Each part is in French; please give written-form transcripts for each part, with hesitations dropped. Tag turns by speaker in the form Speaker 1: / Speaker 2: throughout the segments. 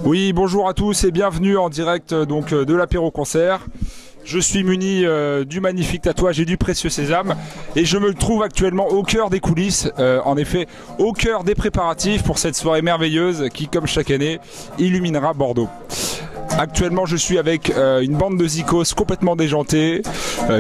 Speaker 1: Oui, bonjour à tous et bienvenue en direct de l'apéro concert. Je suis muni du magnifique tatouage et du précieux sésame et je me trouve actuellement au cœur des coulisses, en effet au cœur des préparatifs pour cette soirée merveilleuse qui, comme chaque année, illuminera Bordeaux. Actuellement je suis avec une bande de zikos complètement déjantés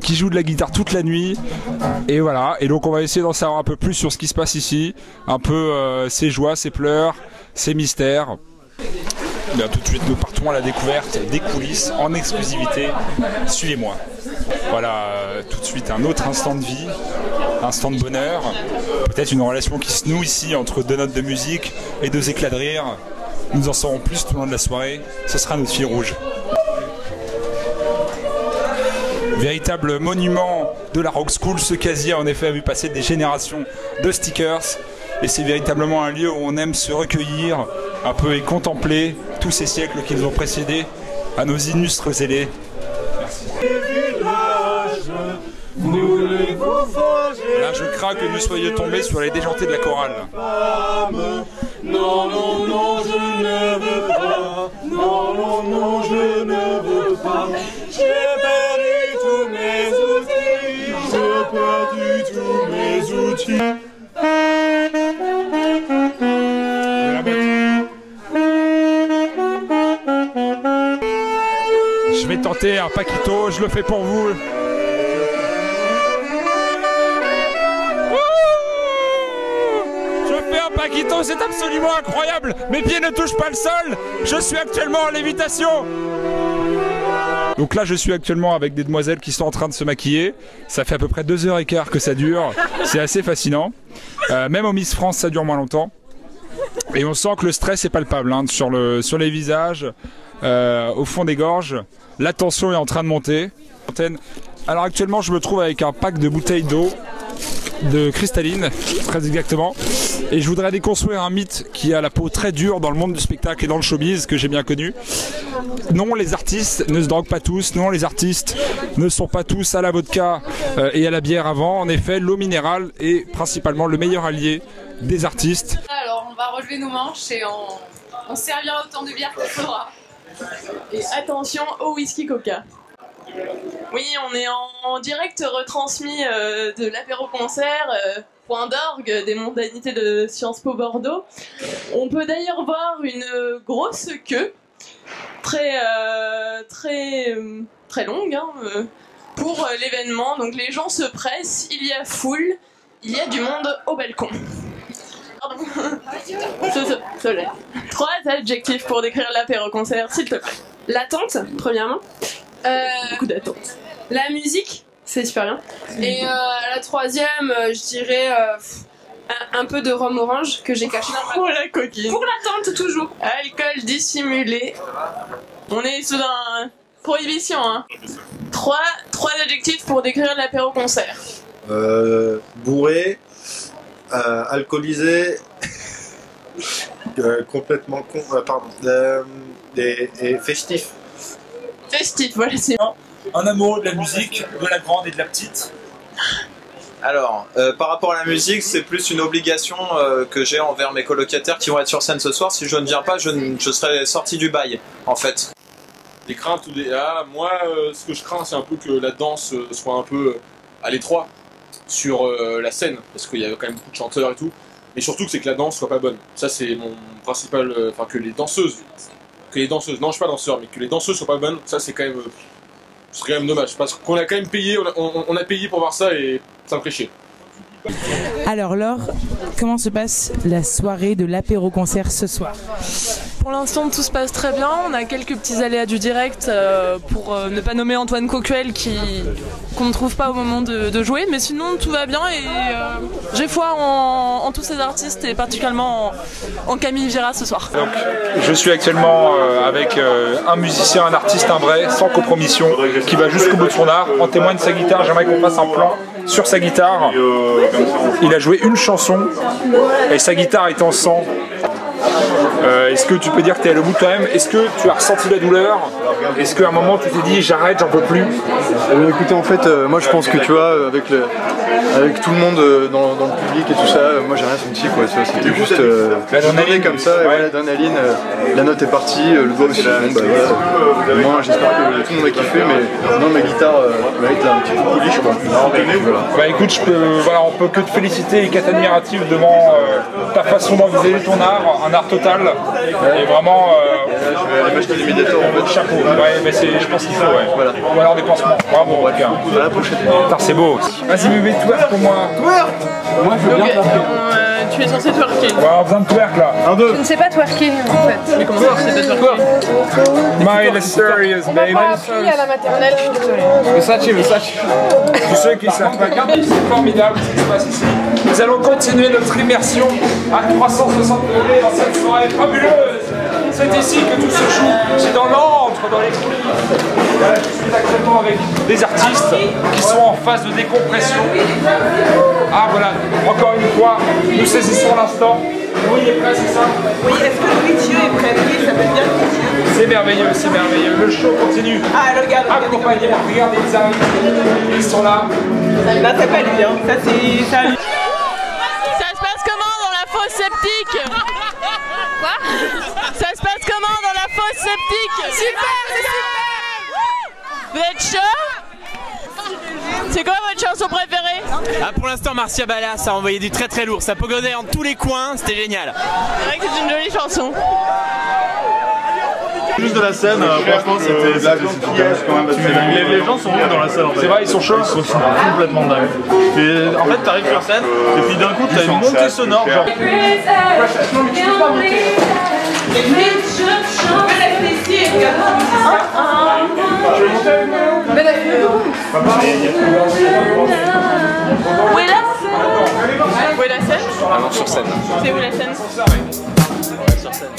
Speaker 1: qui jouent de la guitare toute la nuit et voilà, et donc on va essayer d'en savoir un peu plus sur ce qui se passe ici, un peu ses joies, ses pleurs, ses mystères. Bien, tout de suite nous partons à la découverte des coulisses en exclusivité, suivez-moi. Voilà, tout de suite un autre instant de vie, un instant de bonheur, peut-être une relation qui se noue ici entre deux notes de musique et deux éclats de rire. Nous en saurons plus tout au long de la soirée, ce sera notre fil rouge. Véritable monument de la rock school, ce casier en effet a vu passer des générations de stickers et c'est véritablement un lieu où on aime se recueillir un peu et contempler tous ces siècles qui nous ont précédés à nos illustres zélés. Là je crains que vous soyez tombés sur les déjantés de la chorale.
Speaker 2: Non, non, non, je ne veux pas. Non, non, non, je ne veux pas. J'ai perdu tous mes outils. J'ai perdu tous mes outils.
Speaker 1: Je vais tenter un paquito, je le fais pour vous. Paquito, c'est absolument incroyable. Mes pieds ne touchent pas le sol. Je suis actuellement en lévitation. Donc là je suis actuellement avec des demoiselles qui sont en train de se maquiller. Ça fait à peu près 2h15 que ça dure. C'est assez fascinant. Même au Miss France ça dure moins longtemps. Et on sent que le stress est palpable hein, sur les visages, au fond des gorges. La tension est en train de monter. Alors actuellement je me trouve avec un pack de bouteilles d'eau de cristalline, très exactement, et je voudrais déconstruire un mythe qui a la peau très dure dans le monde du spectacle et dans le showbiz que j'ai bien connu. Non, les artistes ne se droguent pas tous, non, les artistes ne sont pas tous à la vodka et à la bière avant. En effet, l'eau minérale est principalement le meilleur allié des artistes.
Speaker 3: Alors on va relever nos manches et on servira autant de bière qu'il faudra.
Speaker 4: Et attention au whisky coca. Oui, on est en direct retransmis de l'apéro concert, point d'orgue des mondanités de Sciences Po Bordeaux. On peut d'ailleurs voir une grosse queue, très longue, hein, pour l'événement. Donc les gens se pressent, il y a foule, il y a du monde au balcon. Pardon. Soleil. 3 adjectifs pour décrire l'apéro concert, s'il te plaît.
Speaker 5: L'attente, premièrement.
Speaker 4: Beaucoup d'attente.
Speaker 5: La musique, c'est super bien. Et la troisième, je dirais un peu de rhum orange que j'ai caché dans
Speaker 4: Oh la coquine.
Speaker 5: Pour l'attente, toujours.
Speaker 4: Alcool dissimulé. On est sous un prohibition, hein. 3 adjectifs pour décrire l'apéro concert.
Speaker 6: Bourré, alcoolisé, complètement con, pardon, et festif.
Speaker 4: Festif, voilà, c'est bon.
Speaker 1: Un amoureux de la musique, de la grande et de la petite.
Speaker 7: Alors, par rapport à la musique, c'est plus une obligation que j'ai envers mes colocataires qui vont être sur scène ce soir. Si je ne viens pas, je serai sorti du bail, en fait.
Speaker 8: Les craintes ou des... Ah, moi, ce que je crains, c'est un peu que la danse soit un peu à l'étroit sur la scène, parce qu'il y a quand même beaucoup de chanteurs et tout. Mais surtout que c'est que la danse soit pas bonne. Ça, c'est mon principal... Enfin, que les danseuses, non, je suis pas danseur, mais que les danseuses soient pas bonnes, ça, c'est quand même... C'est quand même dommage, parce qu'on a quand même payé, on a payé pour voir ça et ça me ferait chier.
Speaker 9: Alors Laure, comment se passe la soirée de l'apéro concert ce soir?
Speaker 4: Pour l'instant, tout se passe très bien. On a quelques petits aléas du direct pour ne pas nommer Antoine Coquel qu'on ne trouve pas au moment de jouer. Mais sinon, tout va bien et j'ai foi en tous ces artistes et particulièrement en Camille Vira ce soir.
Speaker 1: Donc, je suis actuellement avec un musicien, un artiste, un vrai, sans compromission, qui va jusqu'au bout de son art. En témoigne sa guitare, j'aimerais qu'on fasse un plan sur sa guitare. Il a joué une chanson et sa guitare est en sang. Est-ce que tu peux dire que tu es allé au bout de toi-même? Est-ce que tu as ressenti la douleur? Est-ce qu'à un moment tu t'es dit j'arrête, j'en peux plus?
Speaker 10: Écoutez, en fait, moi je pense que tu vois, avec tout le monde dans le public et tout ça, moi j'ai rien senti quoi. C'était juste l'adrénaline comme ça, ouais. L'adrénaline, la note est partie, le doigt aussi. Bon, bah, voilà. Moi j'espère que tout le monde a kiffé, mais non, ma guitare mérite un petit peu de polish quoi. Voilà.
Speaker 1: Bah écoute, voilà, on peut que te féliciter et qu'être admiratif devant ta façon d'envisager ton art, un art total. Et vraiment,
Speaker 10: je vais aller m'acheter des médiators en fait.
Speaker 1: Chapeau, ouais, mais je pense qu'il faut, ouais. Voilà. Ou alors des pansements. Bravo,
Speaker 10: ouais. À la prochaine.
Speaker 1: C'est beau. Vas-y, bébé, twerk pour moi. Twerk.
Speaker 4: Moi, je veux bien twerker. Tu es censé twerker.
Speaker 1: Ouais, on a besoin de twerk là.
Speaker 10: 1, 2.
Speaker 5: Je ne sais pas twerker en fait.
Speaker 4: Mais comment ça, tu sais pas twerker?
Speaker 1: My serious baby.
Speaker 5: On m'a appris à la maternelle, je suis désolée.
Speaker 1: Versace. Tous ceux qui savent pas, c'est formidable ce qui se passe ici. Nous allons continuer notre immersion à 360 degrés dans cette soirée fabuleuse. C'est ici que tout se joue, c'est dans l'antre, dans les coulisses. Voilà, je suis actuellement avec des artistes qui sont en phase de décompression. Ah voilà, encore une fois, nous saisissons l'instant. Oui, il est prêt, c'est ça?
Speaker 11: Oui, est-ce que Louis est prêt? Oui, ça s'appelle bien Louis.
Speaker 1: C'est merveilleux, c'est merveilleux. Le show continue.
Speaker 11: Ah, regarde.
Speaker 1: Accompagné, regardez, ils arrivent. Ils sont là.
Speaker 11: Là, c'est pas lui, hein. Ça, c'est ça.
Speaker 4: Ça se passe comment dans la fosse septique?
Speaker 3: Quoi?
Speaker 4: Ça se passe comment dans la fosse septique?
Speaker 3: Super, c'est super.
Speaker 4: Vous êtes chaud? C'est quoi votre chanson préférée?
Speaker 12: Ah, pour l'instant, Marcia Ballas a envoyé du très très lourd. Ça pogodait en tous les coins, c'était génial.
Speaker 4: C'est vrai que c'est une jolie chanson.
Speaker 10: Juste de la scène, franchement c'était quand même. Les gens sont ouf dans la salle en fait.
Speaker 1: C'est vrai, ils sont chauds.
Speaker 10: Ils sont complètement dingues. Et en fait t'arrives sur scène et puis d'un coup t'as une montée sonore genre.
Speaker 4: Où est la scène?
Speaker 7: Ah non, sur scène.
Speaker 4: C'est où la scène?
Speaker 7: Ouais, sur scène.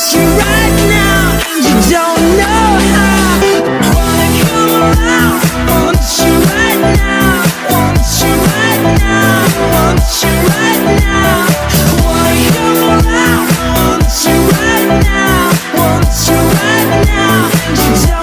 Speaker 13: you right Je suis bien